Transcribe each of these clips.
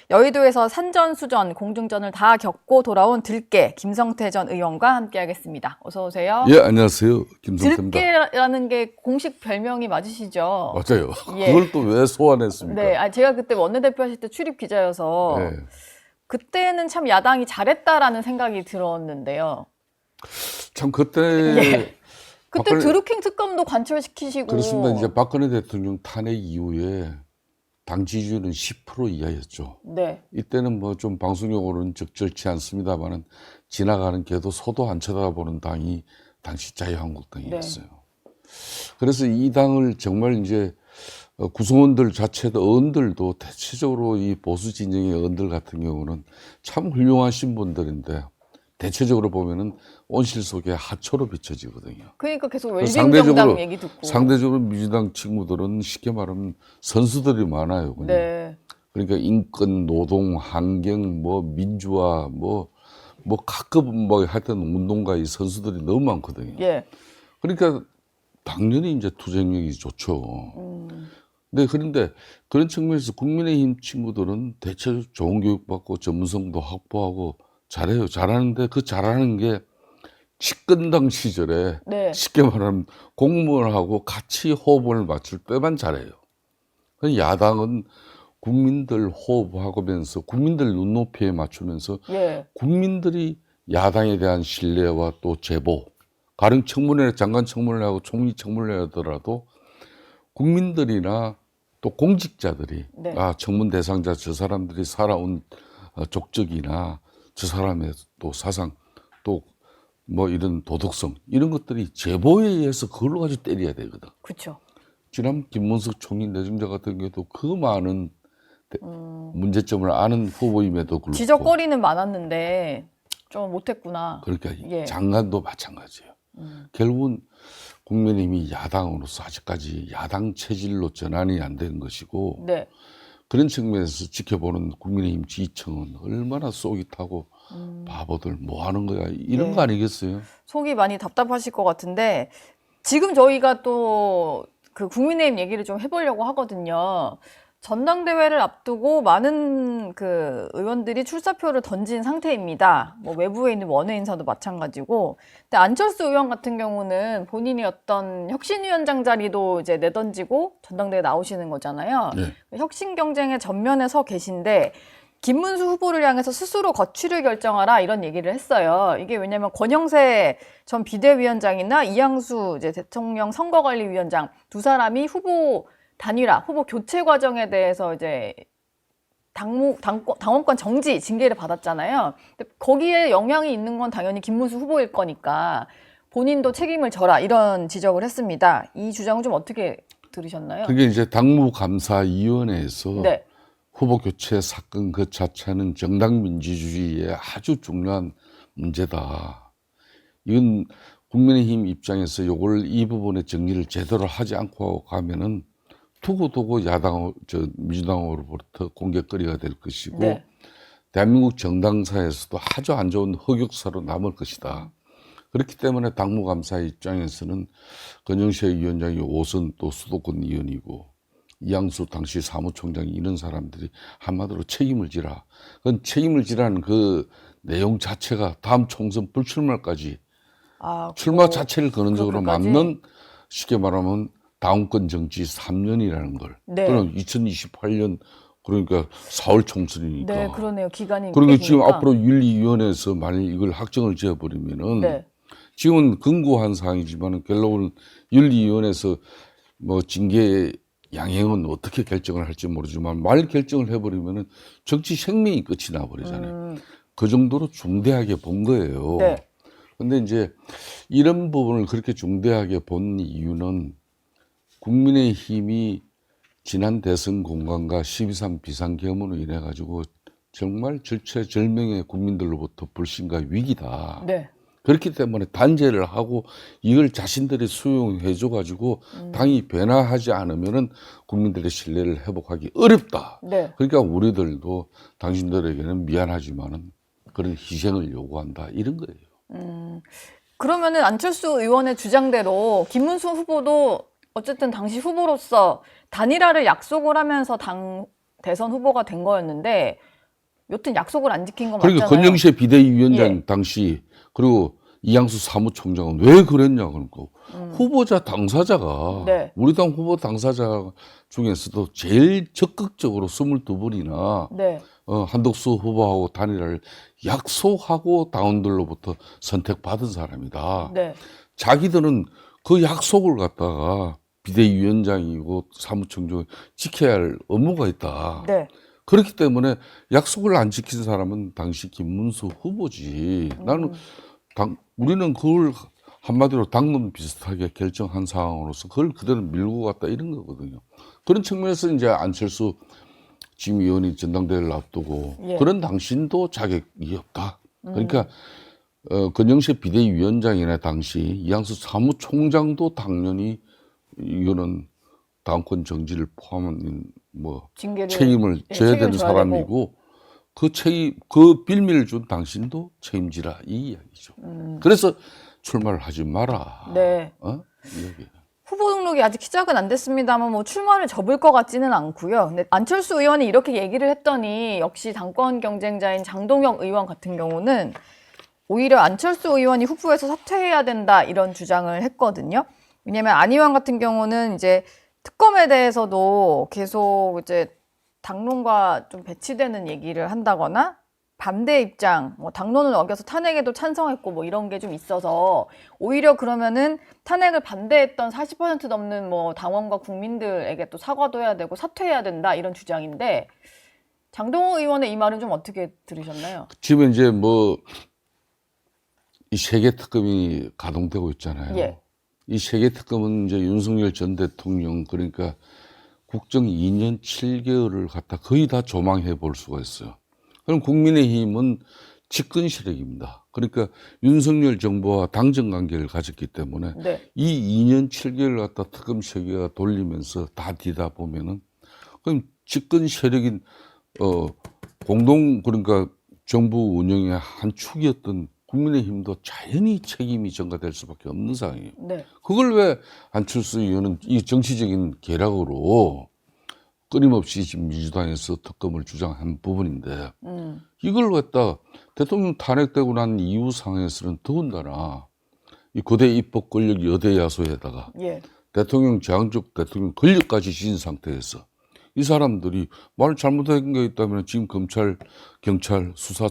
여의도에서 산전수전, 공중전을 다 겪고 돌아온 들깨 김성태 전 의원과 함께하겠습니다. 어서 오세요. 예, 안녕하세요. 김성태입니다. 들깨라는 게 공식 별명이 맞으시죠? 맞아요. 예. 그걸 또 왜 소환했습니까? 네, 제가 그때 원내대표 하실 때 출입 기자여서 예. 그때는 참 야당이 잘했다라는 생각이 들었는데요. 참 그때 예. 그때 박근혜- 드루킹 특검도 관철시키시고 그렇습니다. 이제 박근혜 대통령 탄핵 이후에 당 지지율은 10% 이하였죠. 네, 이때는 뭐 좀 방송용어로는 적절치 않습니다만은 지나가는 개도 소도 안 쳐다보는 당이 당시 자유한국당이었어요. 그래서 이 당을 정말 이제 구성원들 자체도 의원들도 대체적으로 이 보수 진영의 의원들 같은 경우는 참 훌륭하신 분들인데 대체적으로 보면은 온실 속에 하초로 비춰지거든요. 그러니까 계속 상대적으로- 웰빙정당 얘기 듣고. 상대적으로 민주당 친구들은 쉽게 말하면 선수들이 많아요. 그냥. 네, 그러니까 인권, 노동, 환경, 뭐 민주화, 뭐 각급 뭐 하여튼 운동가 이 선수들이 너무 많거든요. 예, 그러니까 당연히 이제 투쟁력이 좋죠. 네, 그런데 그런 측면에서 국민의힘 친구들은 대체로 좋은 교육 받고 전문성도 확보하고 잘해요. 잘하는데 그 잘하는 게 집권당 시절에 네. 쉽게 말하면 공무원하고 같이 호흡을 맞출 때만 잘해요. 야당은 국민들 호흡하면서 국민들 눈높이에 맞추면서 예. 국민들이 야당에 대한 신뢰와 또 제보, 가령 청문회, 장관 청문회 하고 총리 청문회 하더라도 국민들이나 또 공직자들이 네. 청문 대상자 저 사람들이 살아온 족적이나 저 사람의 또 사상 또 뭐 이런 도덕성 이런 것들이 제보에 의해서 그걸로 가지고 때려야 되거든. 그렇죠. 지난 김문수 총리 내정자 같은 경우도 그 많은 문제점을 아는 후보임에도 불구하고 지적거리는 많았는데 좀 못했구나. 그러니까 예. 장관도 마찬가지예요. 결국은 국민의힘이 야당으로서 아직까지 야당 체질로 전환이 안 된 것이고 네. 그런 측면에서 지켜보는 국민의힘 지지층은 얼마나 속이 타고 바보들 뭐 하는 거야 이런 예. 거 아니겠어요? 속이 많이 답답하실 것 같은데 지금 저희가 또 그 국민의힘 얘기를 좀 해보려고 하거든요. 전당대회를 앞두고 많은 그 의원들이 출사표를 던진 상태입니다. 뭐 외부에 있는 원외 인사도 마찬가지고. 근데 안철수 의원 같은 경우는 본인이 어떤 혁신위원장 자리도 이제 내던지고 전당대회 나오시는 거잖아요. 네. 혁신 경쟁의 전면에 서 계신데 김문수 후보를 향해서 스스로 거취를 결정하라 이런 얘기를 했어요. 이게 왜냐면 권영세 전 비대위원장이나 이양수 이제 대통령 선거관리위원장 두 사람이 후보 단일화, 후보 교체 과정에 대해서 이제 당원권 정지 징계를 받았잖아요. 근데 거기에 영향이 있는 건 당연히 김문수 후보일 거니까 본인도 책임을 져라 이런 지적을 했습니다. 이 주장은 좀 어떻게 들으셨나요? 그게 이제 당무감사위원회에서 네. 후보 교체 사건 그 자체는 정당 민주주의의 아주 중요한 문제다. 이건 국민의힘 입장에서 이 부분의 정리를 제대로 하지 않고 가면은 두고두고 민주당으로부터 공격거리가 될 것이고 네. 대한민국 정당사에서도 아주 안 좋은 흑역사로 남을 것이다. 그렇기 때문에 당무감사 입장에서는 권영세 위원장이 5선 또 수도권 의원이고 이양수 당시 사무총장이 이런 사람들이 한마디로 책임을 지라. 그건 책임을 지라는 그 내용 자체가 다음 총선 불출마까지 출마 자체를 근원적으로 그렇게까지? 맞는 쉽게 말하면 당원권 정지 3년이라는 걸. 네. 그럼 2028년 그러니까 4월 총선이니까. 네, 그러네요. 기간이 그러니까 꽤 지금 기니까. 앞으로 윤리위원회에서 만약 이걸 확정을 지어버리면은 네. 지금은 근고한 사항이지만은 결론은 윤리위원회에서 뭐 징계 양형은 어떻게 결정을 할지 모르지만 말 결정을 해버리면은 정치 생명이 끝이 나버리잖아요. 그 정도로 중대하게 본 거예요. 네. 근데 이제 이런 부분을 그렇게 중대하게 본 이유는 국민의힘이 지난 대선 공간과 12.3 비상계엄으로 인해 가지고 정말 절체절명의 국민들로부터 불신과 위기다. 네. 그렇기 때문에 단죄를 하고 이걸 자신들이 수용해 줘 가지고 당이 변화하지 않으면은 국민들의 신뢰를 회복하기 어렵다. 네. 그러니까 우리들도 당신들에게는 미안하지만은 그런 희생을 요구한다. 이런 거예요. 그러면은 안철수 의원의 주장대로 김문수 후보도 어쨌든 당시 후보로서 단일화를 약속을 하면서 당 대선 후보가 된 거였는데 여튼 약속을 안 지킨 건 그러니까 맞잖아요. 권영세 비대위원장 예. 당시 그리고 이양수 사무총장은 왜 그랬냐 그러니까 후보자 당사자가 네. 우리 당 후보 당사자 중에서도 제일 적극적으로 22번이나 네. 한덕수 후보하고 단일화를 약속하고 당원들로부터 선택받은 사람이다. 네. 자기들은 그 약속을 갖다가 비대위원장이고 사무총장이 지켜야 할 의무가 있다. 네. 그렇기 때문에 약속을 안 지킨 사람은 당시 김문수 후보지. 나는 우리는 그걸 한마디로 당론 비슷하게 결정한 상황으로서 그걸 그대로 밀고 갔다 이런 거거든요. 그런 측면에서 이제 안철수 지금 의원이 전당대회를 앞두고 예. 그런 당신도 자격이 없다. 그러니까 권영세 비대위원장이나 당시 이양수 사무총장도 당연히 이거는 당권 정지를 포함한 뭐 징계를 책임을 예, 져야 되는 책임을 져야 되고. 사람이고 그 책임 그 빌미를 준 당신도 책임지라 이 이야기죠. 그래서 출마를 하지 마라. 네. 이 얘기. 후보 등록이 아직 시작은 안 됐습니다만 뭐 출마를 접을 것 같지는 않고요. 근데 안철수 의원이 이렇게 얘기를 했더니 역시 당권 경쟁자인 장동혁 의원 같은 경우는 오히려 안철수 의원이 후보에서 사퇴해야 된다 이런 주장을 했거든요. 왜냐하면 안 의원 같은 경우는 이제 특검에 대해서도 계속 이제 당론과 좀 배치되는 얘기를 한다거나 반대 입장, 뭐 당론을 어겨서 탄핵에도 찬성했고 뭐 이런 게 좀 있어서 오히려 그러면은 탄핵을 반대했던 40% 넘는 뭐 당원과 국민들에게 또 사과도 해야 되고 사퇴해야 된다 이런 주장인데 장동호 의원의 이 말은 좀 어떻게 들으셨나요? 지금 이제 뭐 이 세계 특검이 가동되고 있잖아요. 예. 이 세계 특검은 이제 윤석열 전 대통령 그러니까 국정 2년 7개월을 갖다 거의 다 조망해 볼 수가 있어요. 그럼 국민의힘은 집권 세력입니다. 그러니까 윤석열 정부와 당정 관계를 가졌기 때문에 네. 이 2년 7개월 갖다 특검 세계가 돌리면서 다 뒤다 보면은 그럼 집권 세력인 공동 그러니까 정부 운영의 한 축이었던 국민의힘도 자연히 책임이 전가될 수밖에 없는 상황이에요. 네. 그걸 왜 안철수 의원은 이 정치적인 계략으로 끊임없이 지금 민주당에서 특검을 주장한 부분인데 이걸 갖다 대통령 탄핵되고 난 이후 상황에서는 더군다나 이 거대 입법 권력 여대 야소에다가 예. 대통령 제왕적 대통령 권력까지 지닌 상태에서 이 사람들이 말 잘못한 게 있다면 지금 검찰, 경찰, 수사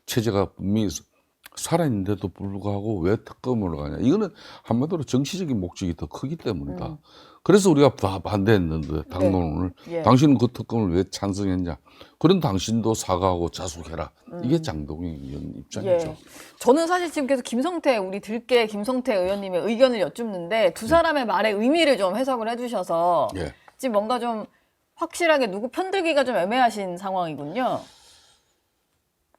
체제가 분명히 살아있는데도 불구하고 왜 특검으로 가냐. 이거는 한마디로 정치적인 목적이 더 크기 때문이다. 그래서 우리가 다 반대했는데 당론을 예. 당신은 그 특검을 왜 찬성했냐. 그런 당신도 사과하고 자숙해라. 이게 장동영 의원 입장이죠. 예. 저는 사실 지금 계속 김성태, 우리 들깨 김성태 의원님의 의견을 여쭙는데 두 사람의 말의 의미를 좀 해석을 해주셔서 예. 지금 뭔가 좀 확실하게 누구 편들기가 좀 애매하신 상황이군요.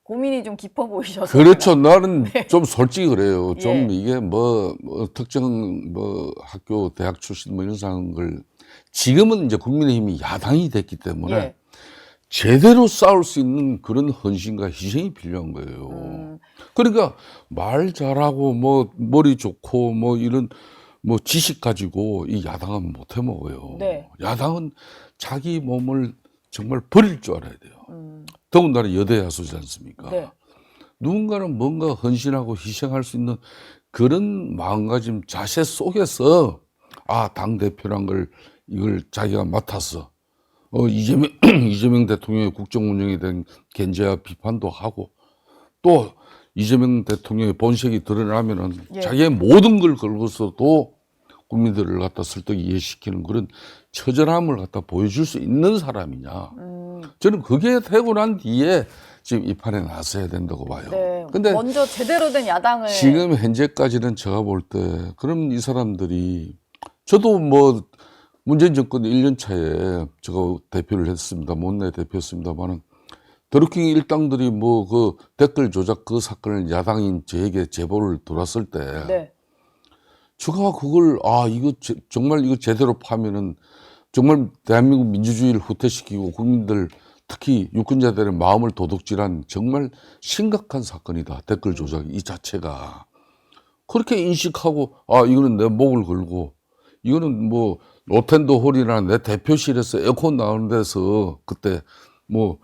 고민이 좀 깊어 보이셔서. 그렇죠. 나는 좀 솔직히 그래요. 좀 예. 이게 뭐 특정 뭐 학교, 대학 출신 뭐 이런 상황을 지금은 이제 국민의힘이 야당이 됐기 때문에 예. 제대로 싸울 수 있는 그런 헌신과 희생이 필요한 거예요. 그러니까 말 잘하고 뭐 머리 좋고 뭐 이런 뭐 지식 가지고 이 야당은 못 해먹어요. 네. 야당은 자기 몸을 정말 버릴 줄 알아야 돼요. 더군다나 여대 야수지 않습니까? 네. 누군가는 뭔가 헌신하고 희생할 수 있는 그런 마음가짐 자세 속에서 당 대표란 걸 이걸 자기가 맡았어. 이재명 대통령의 국정 운영에 대한 견제와 비판도 하고 또 이재명 대통령의 본색이 드러나면은 예. 자기의 모든 걸 걸고서도 국민들을 갖다 설득 이해시키는 그런 처절함을 갖다 보여줄 수 있는 사람이냐. 저는 그게 되고 난 뒤에 지금 이 판에 나서야 된다고 봐요. 네. 근데 먼저 제대로 된 야당을 지금 현재까지는 제가 볼 때 그럼 이 사람들이 저도 뭐 문재인 정권 1년 차에 제가 대표를 했습니다. 못내 대표였습니다만은 드루킹 일당들이 뭐 그 댓글 조작 그 사건을 야당인 저에게 제보를 들었을 때 네. 제가 그걸 이거 정말 이거 제대로 파면은 정말 대한민국 민주주의를 후퇴시키고 국민들 특히 유권자들의 마음을 도둑질한 정말 심각한 사건이다. 댓글 조작 이 자체가 그렇게 인식하고 이거는 내 목을 걸고 이거는 뭐 로텐도 홀이나 내 대표실에서 에어컨 나오는 데서 그때 뭐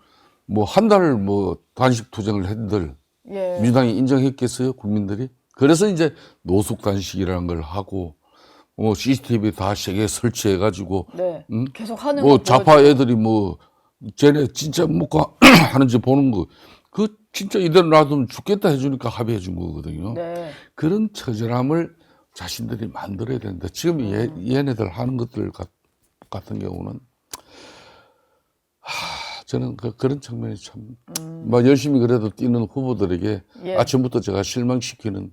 뭐 한 달 뭐 단식 투쟁을 했들 예. 민주당이 인정했겠어요? 국민들이? 그래서 이제 노숙 단식이라는 걸 하고 뭐 CCTV 다 세계 설치해가지고 네. 계속 하는 뭐 거 좌파 보여줘요. 애들이 뭐 쟤네 진짜 뭐가 하는지 보는 거 그 진짜 이대로 놔두면 죽겠다 해주니까 합의해 준 거거든요. 네. 그런 처절함을 자신들이 만들어야 된다. 지금 얘네들 하는 것들 같은 경우는 저는 그런 측면이 참, 막 열심히 그래도 뛰는 후보들에게 예. 아침부터 제가 실망시키는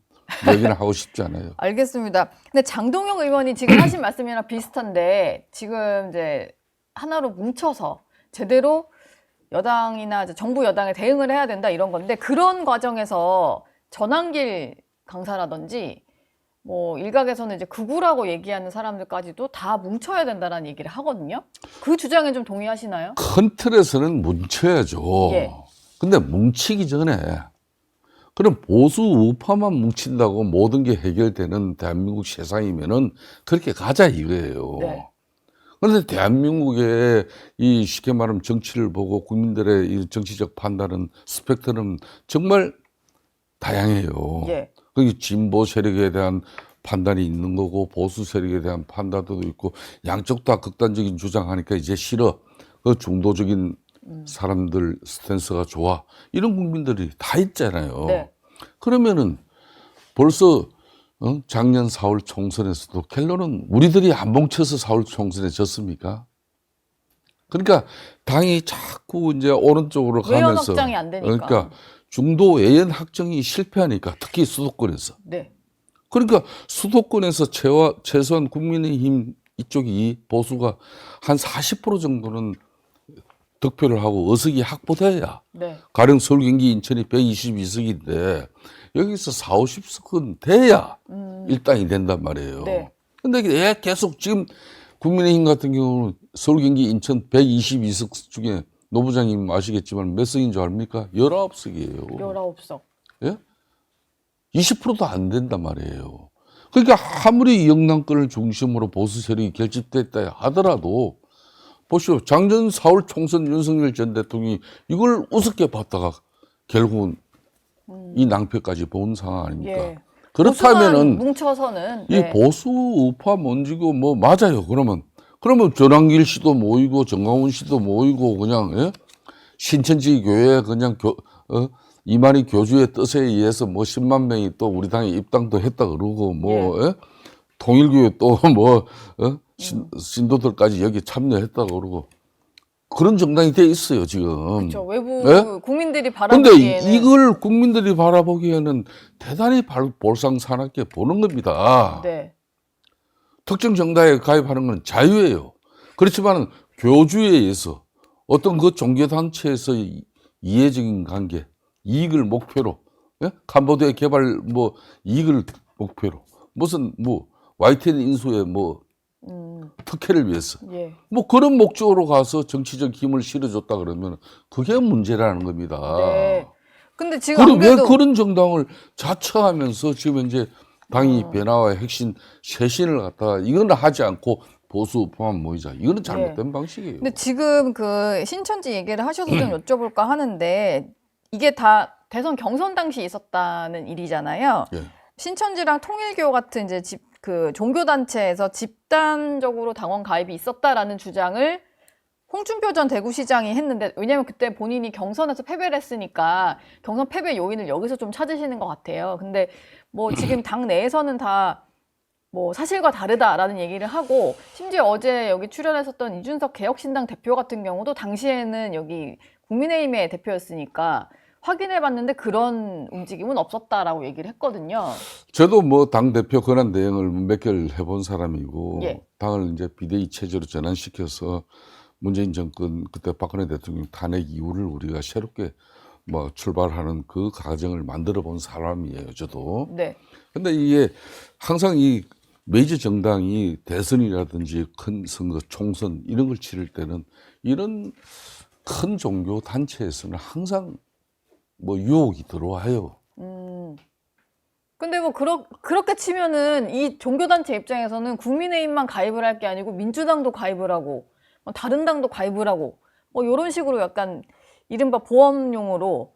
얘기는 하고 싶지 않아요. 알겠습니다. 근데 장동영 의원이 지금 하신 말씀이랑 비슷한데 지금 이제 하나로 뭉쳐서 제대로 여당이나 이제 정부 여당에 대응을 해야 된다 이런 건데 그런 과정에서 전환길 강사라든지 뭐 일각에서는 이제 극우라고 얘기하는 사람들까지도 다 뭉쳐야 된다라는 얘기를 하거든요. 그 주장에 좀 동의하시나요? 큰 틀에서는 뭉쳐야죠. 예. 근데 뭉치기 전에 그럼 보수 우파만 뭉친다고 모든 게 해결되는 대한민국 세상이면은 그렇게 가자 이거예요. 네. 그런데 대한민국의 이 쉽게 말하면 정치를 보고 국민들의 이 정치적 판단은 스펙트럼 정말 다양해요. 예. 그 진보 세력에 대한 판단이 있는 거고 보수 세력에 대한 판단도 있고 양쪽 다 극단적인 주장하니까 이제 싫어. 그 중도적인 사람들 스탠스가 좋아. 이런 국민들이 다 있잖아요. 네. 그러면은 벌써 작년 4월 총선에서도 켈로는 우리들이 안 뭉쳐서 4월 총선에 졌습니까? 그러니까 당이 자꾸 이제 오른쪽으로 외연 가면서 확장이 안 되니까. 그러니까 중도 외연 확정이 실패하니까 특히 수도권에서 네. 그러니까 수도권에서 최소한 국민의힘 이쪽이 보수가 한 40% 정도는 득표를 하고 의석이 확보돼야 네. 가령 서울, 경기, 인천이 122석인데 여기서 4, 50석은 돼야 일당이 된단 말이에요. 네. 근데 왜 계속 지금 국민의힘 같은 경우는 서울, 경기, 인천 122석 중에 노 부장님 아시겠지만 몇 석인 줄 압니까? 19석이에요. 19석. 예? 20%도 안 된단 말이에요. 그러니까 아무리 영남권을 중심으로 보수 세력이 결집됐다 하더라도 보시오. 작년 4월 총선 윤석열 전 대통령이 이걸 우습게 봤다가 결국은 이 낭패까지 본 상황 아닙니까? 예. 그렇다면은 뭉쳐서는 이 네. 보수 우파 먼지고 뭐 맞아요. 그러면 전환길 씨도 모이고 정광훈 씨도 모이고 그냥 예? 신천지 교회 그냥 이만희 교주의 뜻에 의해서 뭐 10만 명이 또 우리 당에 입당도 했다 그러고 뭐 예? 통일교회 또 뭐 신도들까지 여기 참여했다 그러고 그런 정당이 돼 있어요 지금. 그렇죠. 외부 예? 국민들이 근데 바라보기에는 이걸 국민들이 바라보기에는 대단히 볼상사납게 보는 겁니다. 네. 특정 정당에 가입하는 건 자유예요. 그렇지만 교주에 의해서 어떤 그 종교단체에서 이해적인 관계, 이익을 목표로, 예? 캄보디아 개발 뭐 이익을 목표로 무슨 뭐 YTN 인수에 뭐 특혜를 위해서 예. 뭐 그런 목적으로 가서 정치적 힘을 실어줬다 그러면 그게 문제라는 겁니다. 네. 근데 지금 안 왜 그래도 그런 정당을 자처하면서 지금 이제 당이 변화와 핵심 쇄신을 갖다가 이거는 하지 않고 보수 우파만 모이자. 이거는 잘못된 방식이에요. 근데 지금 그 신천지 얘기를 하셔서 좀 여쭤볼까 하는데 이게 다 대선 경선 당시 있었다는 일이잖아요. 예. 신천지랑 통일교 같은 이제 그 종교단체에서 집단적으로 당원 가입이 있었다라는 주장을 홍준표 전 대구시장이 했는데 왜냐하면 그때 본인이 경선에서 패배를 했으니까 경선 패배 요인을 여기서 좀 찾으시는 것 같아요. 근데 뭐 지금 당 내에서는 다 뭐 사실과 다르다라는 얘기를 하고 심지어 어제 여기 출연했었던 이준석 개혁신당 대표 같은 경우도 당시에는 여기 국민의힘의 대표였으니까 확인해봤는데 그런 움직임은 없었다라고 얘기를 했거든요. 저도 뭐 당대표 권한 대행을 몇 개를 해본 사람이고 예. 당을 이제 비대위 체제로 전환시켜서 문재인 정권 그때 박근혜 대통령 탄핵 이후를 우리가 새롭게 뭐 출발하는 그 과정을 만들어 본 사람이에요, 저도. 네. 근데 이게 항상 이 메이저 정당이 대선이라든지 큰 선거, 총선 이런 걸 치를 때는 이런 큰 종교 단체에서는 항상 뭐 유혹이 들어와요. 근데 뭐 그렇게 치면은 이 종교단체 입장에서는 국민의힘만 가입을 할 게 아니고 민주당도 가입을 하고 뭐 다른 당도 가입을 하고 뭐 이런 식으로 약간 이른바 보험용으로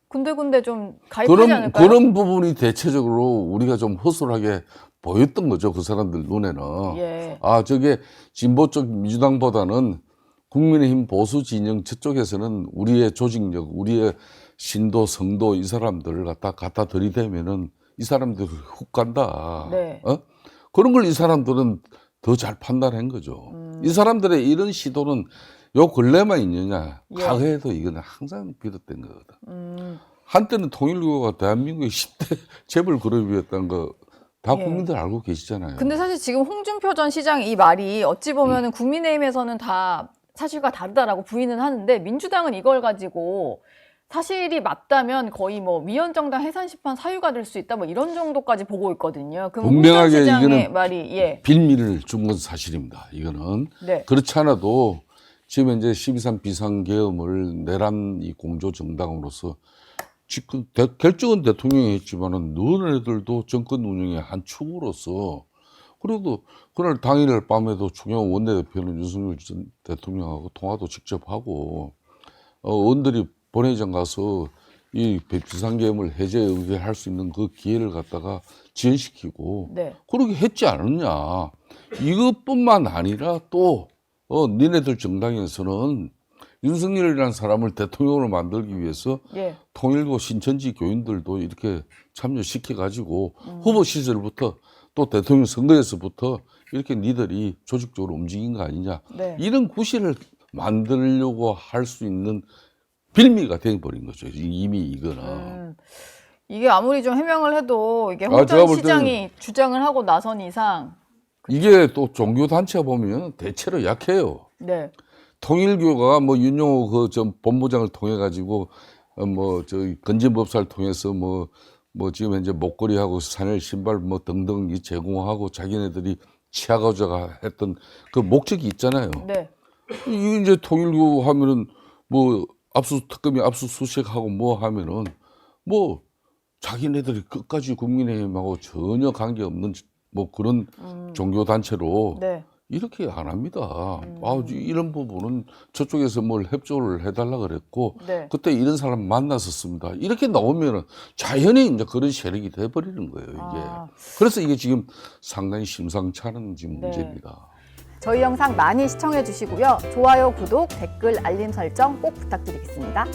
군데군데 좀 가입하지 않을까요? 그런 부분이 대체적으로 우리가 좀 허술하게 보였던 거죠. 그 사람들 눈에는. 예. 아, 저게 진보 쪽 민주당보다는 국민의힘 보수 진영 저쪽에서는 우리의 조직력, 우리의 신도, 성도 이 사람들을 갖다 들이대면은 이 사람들 훅 간다. 네. 그런 걸 이 사람들은 더 잘 판단한 거죠. 이 사람들의 이런 시도는 요 근래만 있느냐. 예. 과거에도 이거는 항상 비롯된 거거든. 음, 한때는 통일교가 대한민국의 10대 재벌 그룹이었다는 거 다 예. 국민들 알고 계시잖아요. 근데 사실 지금 홍준표 전 시장이 이 말이 어찌 보면은 국민의힘에서는 다 사실과 다르다라고 부인은 하는데 민주당은 이걸 가지고 사실이 맞다면 거의 뭐 위헌정당 해산심판 사유가 될 수 있다 뭐 이런 정도까지 보고 있거든요. 그럼 홍 전 분명하게 시장의 이거는 말이 예. 빌미를 준 건 사실입니다. 이거는. 네. 그렇지 않아도 지금 현재 12.3 비상계엄을 내란 이 공조 정당으로서 지금 결정은 대통령이 했지만은 너네들도 정권 운영의 한 축으로서 그래도 그날 당일 밤에도 중요한 원내대표는 윤석열 전 대통령하고 통화도 직접 하고 의원들이 본회의장 가서 이 비상계엄을 해제 의결할 수 있는 그 기회를 갖다가 지연시키고 네. 그렇게 했지 않았냐. 이것뿐만 아니라 또 니네들 정당에서는 윤석열이라는 사람을 대통령으로 만들기 위해서 예. 통일교 신천지 교인들도 이렇게 참여시켜가지고 후보 시절부터 또 대통령 선거에서부터 이렇게 니들이 조직적으로 움직인 거 아니냐. 네. 이런 구실을 만들려고 할 수 있는 빌미가 되어버린 거죠. 이미 이거는. 이게 아무리 좀 해명을 해도 이게 홍 제가 전 볼 때는 시장이 주장을 하고 나선 이상 이게 또 종교단체 보면 대체로 약해요. 네. 통일교가 뭐 윤용호 그 전 본부장을 통해 가지고 건진법사를 통해서 뭐 지금 현재 목걸이하고 샤넬 신발 뭐 등등 이 제공하고 자기네들이 취하고자 했던 그 목적이 있잖아요. 네. 이게 이제 통일교 하면은 뭐 특검이 압수수색하고 뭐 하면은 뭐 자기네들이 끝까지 국민의힘하고 전혀 관계없는 뭐 그런 종교단체로 네. 이렇게 안 합니다. 이런 부분은 저쪽에서 뭘 협조를 해달라 그랬고 네. 그때 이런 사람 만났었습니다. 이렇게 나오면은 자연히 이제 그런 세력이 돼버리는 거예요. 이게. 그래서 이게 지금 상당히 심상치 않은 지금 네. 문제입니다. 저희 영상 많이 시청해 주시고요. 좋아요, 구독, 댓글, 알림 설정 꼭 부탁드리겠습니다.